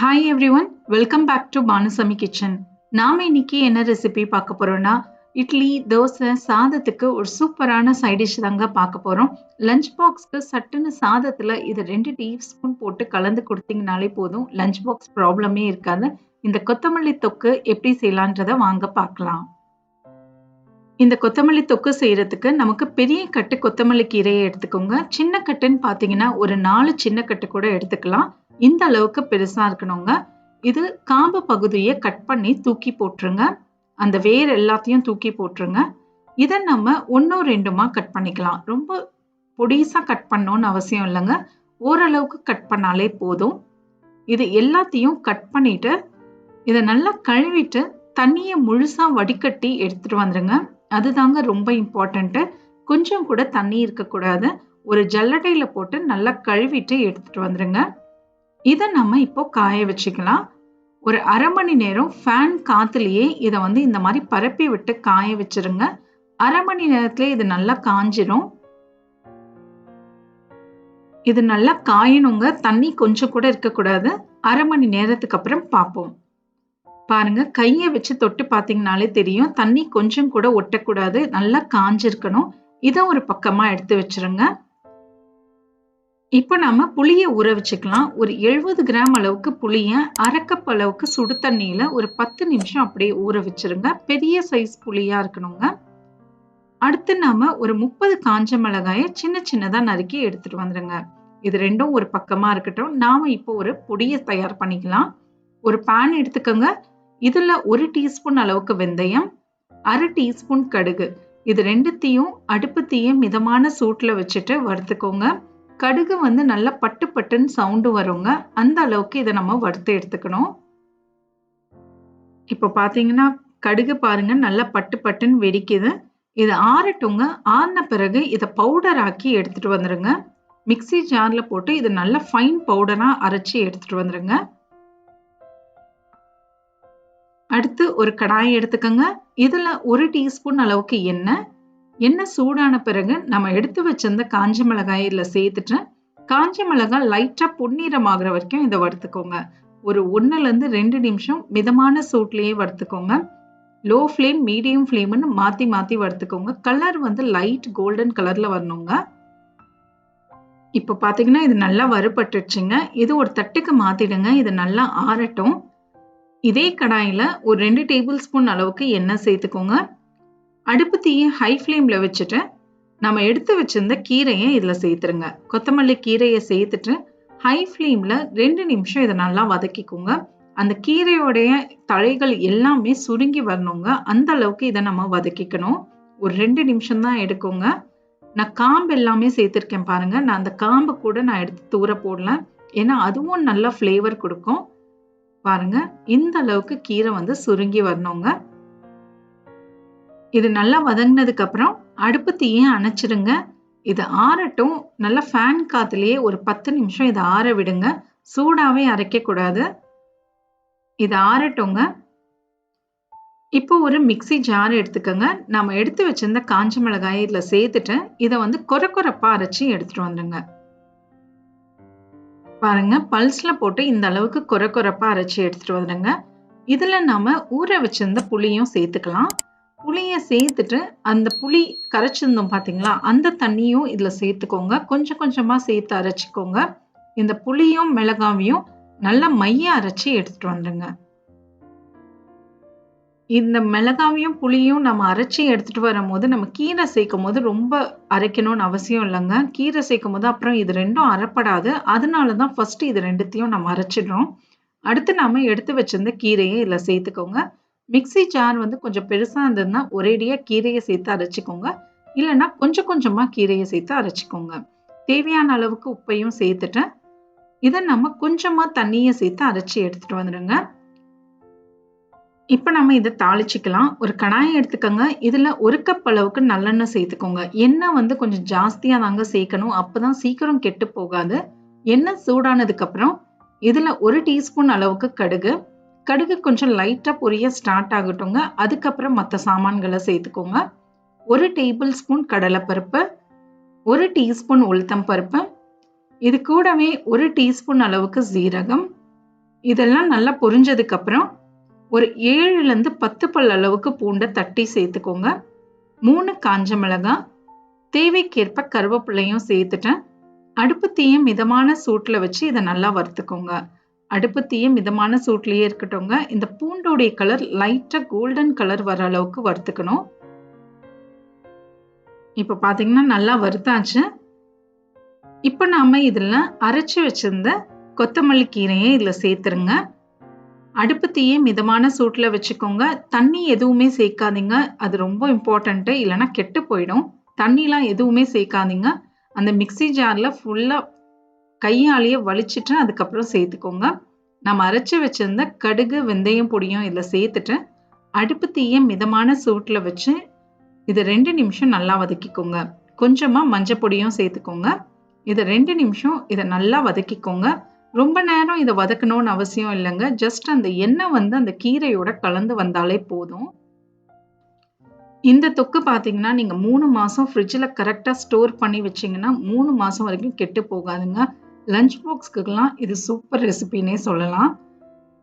Hi everyone, welcome back to Banu kitchen. நாம இன்னைக்கு என்ன ரெசிபி பார்க்க போறோம்னா இட்லி, தோசை, சாதத்துக்கு ஒரு சூப்பரான சைட் டிஷ் தாங்க பார்க்க போறோம். லஞ்ச் பாக்ஸ்க்கு சட்டுன்னு சாதத்துல இது 2 டீஸ்பூன் போட்டு கலந்து கொடுத்தீங்கனாலே போதும். லஞ்ச் பாக்ஸ் ப்ராப்ளமே இருக்காது. இந்த கொத்தமல்லி தொக்கு எப்படி செய்யலான்றத வாங்க பார்க்கலாம். இந்த கொத்தமல்லி தொக்கு செய்யறதுக்கு நமக்கு பெரிய கட்டு கொத்தமல்லி கீரையை எடுத்துக்கோங்க. சின்ன கட்டுன்னு பார்த்தீங்கன்னா ஒரு 4 சின்ன கட்டு கூட எடுத்துக்கலாம். இந்த அளவுக்கு பெருசா இருக்கணுங்க. இது காம்பு பகுதியை கட் பண்ணி தூக்கி போட்டுருங்க. அந்த வேர் எல்லாத்தையும் தூக்கி போட்டுருங்க. இதை நம்ம 1-2 கட் பண்ணிக்கலாம். ரொம்ப பொடிசா கட் பண்ணணும்னு அவசியம் இல்லைங்க. ஓரளவுக்கு கட் பண்ணாலே போதும். இது எல்லாத்தையும் கட் பண்ணிட்டு இதை நல்லா கழுவிட்டு தண்ணியை முழுசா வடிகட்டி எடுத்துட்டு வந்துருங்க. அதுதாங்க ரொம்ப இம்பார்ட்டன்ட்டு. கொஞ்சம் கூட தண்ணி இருக்கக்கூடாது. ஒரு ஜல்லடையில போட்டு நல்லா கழுவிட்டு எடுத்துட்டு வந்துருங்க. இதை நம்ம இப்போ காய வச்சுக்கலாம். ஒரு 1/2 மணி நேரம் ஃபேன் காத்துலயே இதை இந்த மாதிரி பரப்பி விட்டு காய வச்சிருங்க. 1/2 மணி நேரத்திலே இது நல்லா காஞ்சிரும். இது நல்லா காயணுங்க. தண்ணி கொஞ்சம் கூட இருக்கக்கூடாது. 1/2 மணி நேரத்துக்கு அப்புறம் பார்ப்போம். பாருங்க, கையை வச்சு தொட்டு பார்த்தீங்கனாலே தெரியும். தண்ணி கொஞ்சம் கூட ஒட்டக்கூடாது. நல்லா காஞ்சிருக்கணும். இதை ஒரு பக்கமா எடுத்து வச்சிருங்க. இப்போ நம்ம புளியை ஊற வச்சுக்கலாம். ஒரு 70 கிராம் அளவுக்கு புளியை 1/2 கப் அளவுக்கு சுடு தண்ணியில ஒரு 10 நிமிஷம் அப்படியே ஊற வச்சிருங்க. பெரிய சைஸ் புளியா இருக்கணுங்க. அடுத்து நாம ஒரு 30 காஞ்ச மிளகாயை சின்ன சின்னதா நறுக்கி எடுத்துட்டு வந்துருங்க. இது ரெண்டும் ஒரு பக்கமா இருக்கட்டும். நாம இப்போ ஒரு பொடியை தயார் பண்ணிக்கலாம். ஒரு பேன் எடுத்துக்கோங்க. இதுல 1 டீஸ்பூன் அளவுக்கு வெந்தயம், 1/2 டீஸ்பூன் கடுகு, இது ரெண்டுத்தையும் அடுப்பு தீயை மிதமான சூட்டுல வச்சுட்டு வறுத்துக்கோங்க. கடுகு நல்லா பட்டு பட்டுன்னு சவுண்டு வருங்க. அந்த அளவுக்கு இதை நம்ம வறுத்து எடுத்துக்கணும். இப்போ பாத்தீங்கன்னா கடுகு பாருங்க நல்லா பட்டு பட்டுன்னு வெடிக்குது. இது ஆறட்டுங்க. ஆறின பிறகு இதை பவுடர் ஆக்கி எடுத்துட்டு வந்துருங்க. மிக்ஸி ஜார்ல போட்டு இது நல்லா ஃபைன் பவுடரா அரைச்சி எடுத்துட்டு வந்துருங்க. அடுத்து ஒரு கடாயை எடுத்துக்கோங்க. இதுல 1 டீஸ்பூன் அளவுக்கு எண்ணெய் சூடான பிறகு நம்ம எடுத்து வச்சிருந்த காஞ்ச மிளகாய் இதுல சேர்த்துட்டு, காஞ்ச மிளகாய் லைட்டா பொன்னிறமாகிற வரைக்கும் இதை வறுத்துக்கோங்க. ஒரு 1-2 நிமிஷம் மிதமான சூட்லயே வறுத்துக்கோங்க. லோ ஃப்ளேம், மீடியம் ஃப்ளேம்னு மாத்தி மாத்தி வறுத்துக்கோங்க. கலர் லைட் கோல்டன் கலர்ல வரணுங்க. இப்ப பாத்தீங்கன்னா இது நல்லா வறுபட்டுருச்சுங்க. இது ஒரு தட்டுக்கு மாத்திடுங்க. இது நல்லா ஆறட்டும். இதே கடாயில ஒரு 2 டேபிள் ஸ்பூன் அளவுக்கு எண்ணெய் சேர்த்துக்கோங்க. அடுப்பு தீயை ஹை ஃப்ளேம்ல வச்சுட்டு நம்ம எடுத்து வச்சிருந்த கீரையை இதுல சேர்த்துருங்க. கொத்தமல்லி கீரையை சேர்த்துட்டு ஹை ஃப்ளேம்ல 2 நிமிஷம் இதை நல்லா வதக்கிக்கோங்க. அந்த கீரையோடைய தழைகள் எல்லாமே சுருங்கி வரணுங்க. அந்த அளவுக்கு இதை நம்ம வதக்கிக்கணும். ஒரு 2 நிமிஷம் தான் எடுக்குங்க. நான் காம்பு எல்லாமே சேர்த்திருக்கேன் பாருங்க. நான் அந்த காம்பு கூட நான் எடுத்து தூர போடல. ஏன்னா அதுவும் நல்ல ஃப்ளேவர் கொடுக்கும். பாருங்க, இந்த அளவுக்கு கீரை சுருங்கி வரணுங்க. இது நல்லா வதங்கினதுக்கு அப்புறம் அடுப்பு தீயை அணைச்சிடுங்க. இது ஆறட்டும். நல்லா ஃபேன் காத்துலயே ஒரு 10 நிமிஷம் இதை ஆற விடுங்க. சூடாவே அரைக்க கூடாது. இது ஆறட்டுங்க. இப்போ ஒரு மிக்ஸி ஜார் எடுத்துக்கோங்க. நம்ம எடுத்து வச்சிருந்த காஞ்ச மிளகாயை இதுல சேர்த்துட்டு இதை கொரகொரப்பா அரைச்சி எடுத்துட்டு வந்துருங்க. பாருங்க, பல்ஸ்ல போட்டு இந்த அளவுக்கு கொரகொரப்பா அரைச்சி எடுத்துட்டு வந்துடுங்க. இதுல நாம ஊற வச்சிருந்த புளியும் சேர்த்துக்கலாம். புளியை சேர்த்துட்டு அந்த புளி கரைச்சிருந்தோம் பாத்தீங்களா, அந்த தண்ணியும் இதுல சேர்த்துக்கோங்க. கொஞ்சம் கொஞ்சமா சேர்த்து அரைச்சிக்கோங்க. இந்த புளியும் மிளகாவையும் நல்லா மைய அரைச்சி எடுத்துட்டு வந்துடுங்க. இந்த மிளகாவையும் புளியும் நம்ம அரைச்சி எடுத்துட்டு வரும்போது நம்ம கீரை சேர்க்கும் போது ரொம்ப அரைக்கணும்னு அவசியம் இல்லைங்க. கீரை சேர்க்கும் போது அப்புறம் இது ரெண்டும் அரைப்படாது. அதனாலதான் ஃபர்ஸ்ட் இது ரெண்டுத்தையும் நம்ம அரைச்சிடுறோம். அடுத்து நாம எடுத்து வச்சிருந்த கீரையை இதுல சேர்த்துக்கோங்க. மிக்ஸி ஜார் கொஞ்சம் பெருசா இருந்ததுன்னா ஒரேடியா கீரையை சேர்த்து அரைச்சிக்கோங்க. இல்லைன்னா கொஞ்சம் கொஞ்சமா கீரையை சேர்த்து அரைச்சிக்கோங்க. தேவையான அளவுக்கு உப்பையும் சேர்த்துட்டு இதை நம்ம கொஞ்சமா தண்ணியை சேர்த்து அரைச்சி எடுத்துட்டு வந்துடுங்க. இப்ப நம்ம இதை தாளிச்சுக்கலாம். ஒரு கடாயை எடுத்துக்கோங்க. இதுல 1 கப் அளவுக்கு நல்லெண்ணெய் சேர்த்துக்கோங்க. எண்ணெய் கொஞ்சம் ஜாஸ்தியா தாங்க சேர்க்கணும். அப்பதான் சீக்கிரம் கெட்டு போகாது. எண்ணெய் சூடானதுக்கு அப்புறம் இதுல 1 டீஸ்பூன் அளவுக்கு கடுகு கொஞ்சம் லைட்டா பொரிய ஸ்டார்ட் ஆகட்டுங்க. அதுக்கப்புறம் மற்ற சாமான்களை சேர்த்துக்கோங்க. 1 டேபிள் ஸ்பூன் கடலைப்பருப்பு, 1 டீஸ்பூன் உளுத்தம் பருப்பு, இது கூடவே 1 டீஸ்பூன் அளவுக்கு ஜீரகம், இதெல்லாம் நல்லா பொரிஞ்சதுக்கு அப்புறம் ஒரு 7ல இருந்து 10 பல் அளவுக்கு பூண்டை தட்டி சேர்த்துக்கோங்க. 3 காஞ்ச மிளகாய், தேவைக்கேற்ப கருவேப்பிலையும் சேர்த்துட்டேன். அடுப்பு தீய மிதமான சூட்டுல வச்சு இதை நல்லா வறுத்துக்கோங்க. அடுப்பு தீய மிதமான சூட்லயே இருக்கட்டும்ங்க. இந்த பூண்டோடைய கலர் லைட்டா கோல்டன் கலர் வர அளவுக்கு வறுத்துக்கணும். இப்ப பாத்தீங்கன்னா நல்லா வறுத்தாச்சு. இப்ப நாம இதுல அரைச்சு வச்சிருந்த கொத்தமல்லி கீரையை இதுல சேர்த்துருங்க. அடுப்பு தீய மிதமான சூட்டுல வச்சுக்கோங்க. தண்ணி எதுவுமே சேர்க்காதீங்க. அது ரொம்ப இம்பார்ட்டன்ட். இல்லைன்னா கெட்டு போயிடும். தண்ணிலாம் எதுவுமே சேர்க்காதீங்க. அந்த மிக்ஸி ஜார்ல ஃபுல்லா கையாலேயே வலிச்சிட்டு அதுக்கப்புறம் சேர்த்துக்கோங்க. நம்ம அரைச்சு வச்சிருந்த கடுகு, வெந்தயம் பொடியும் இதுல சேர்த்துட்டு அடுப்பு தீய மிதமான சூட்டுல வச்சு இதை 2 நிமிஷம் நல்லா வதக்கிக்கோங்க. கொஞ்சமா மஞ்சள் பொடியும் சேர்த்துக்கோங்க. இதை 2 நிமிஷம் இதை நல்லா வதக்கிக்கோங்க. ரொம்ப நேரம் இதை வதக்கணும்னு அவசியம் இல்லைங்க. ஜஸ்ட் அந்த எண்ணெய் அந்த கீரையோட கலந்து வந்தாலே போதும். இந்த தொக்கு பார்த்தீங்கன்னா நீங்க 3 மாசம் ஃப்ரிட்ஜில் கரெக்டாக ஸ்டோர் பண்ணி வச்சிங்கன்னா 3 மாசம் வரைக்கும் கெட்டு போகாதுங்க. லஞ்ச் பாக்ஸ்க்குலாம் இது சூப்பர் ரெசிபின்னே சொல்லலாம்.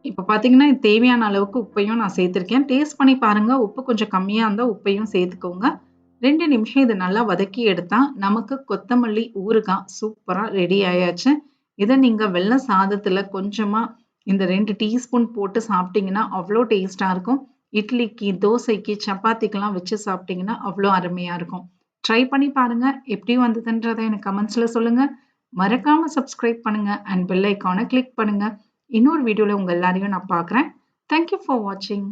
இப்போ பார்த்தீங்கன்னா இது தேவையான அளவுக்கு உப்பையும் நான் சேர்த்துருக்கேன். டேஸ்ட் பண்ணி பாருங்க. உப்பு கொஞ்சம் கம்மியாக இருந்தால் உப்பையும் சேர்த்துக்கோங்க. 2 நிமிஷம் இது நல்லா வதக்கி எடுத்தா நமக்கு கொத்தமல்லி ஊறுகாய் சூப்பராக ரெடி ஆயாச்சு. இதை நீங்க வெள்ளை சாதத்துல கொஞ்சமா இந்த 2 டீஸ்பூன் போட்டு சாப்பிட்டீங்கன்னா அவ்வளோ டேஸ்டா இருக்கும். இட்லிக்கு, தோசைக்கு, சப்பாத்திக்கெல்லாம் வச்சு சாப்பிட்டீங்கன்னா அவ்வளோ அருமையா இருக்கும். ட்ரை பண்ணி பாருங்க. எப்படி வந்ததுன்றதை எனக்கு கமெண்ட்ஸ்ல சொல்லுங்க. மறக்காம சப்ஸ்கிரைப் பண்ணுங்க அண்ட் பெல் ஐக்கானை கிளிக் பண்ணுங்க. இன்னொரு வீடியோல உங்க எல்லாரையும் நான் பார்க்குறேன். தேங்க்யூ ஃபார் வாட்சிங்.